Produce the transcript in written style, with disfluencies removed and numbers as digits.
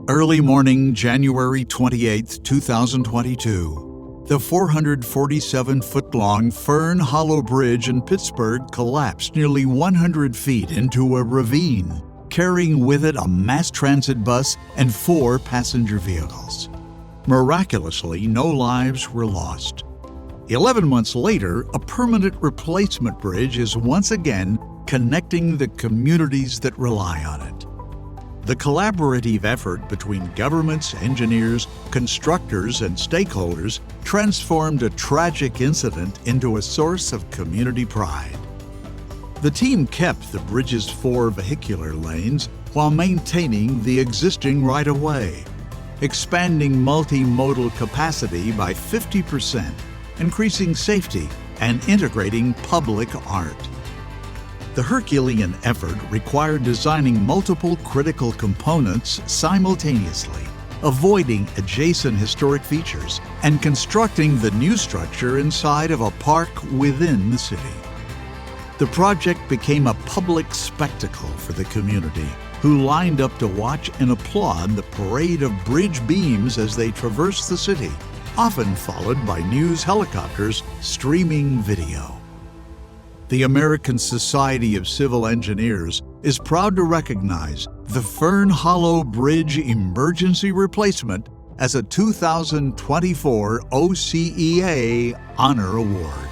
Early morning, January 28, 2022, the 447-foot-long Fern Hollow Bridge in Pittsburgh collapsed nearly 100 feet into a ravine, carrying with it a mass transit bus and 4 passenger vehicles. Miraculously, no lives were lost. 11 months later, a permanent replacement bridge is once again connecting the communities that rely on it. The collaborative effort between governments, engineers, constructors, and stakeholders transformed a tragic incident into a source of community pride. The team kept the bridge's 4 vehicular lanes while maintaining the existing right-of-way, expanding multimodal capacity by 50%, increasing safety, and integrating public art. The Herculean effort required designing multiple critical components simultaneously, avoiding adjacent historic features, and constructing the new structure inside of a park within the city. The project became a public spectacle for the community, who lined up to watch and applaud the parade of bridge beams as they traversed the city, often followed by news helicopters streaming video. The American Society of Civil Engineers is proud to recognize the Fern Hollow Bridge Emergency Replacement as a 2024 OCEA Honor Award.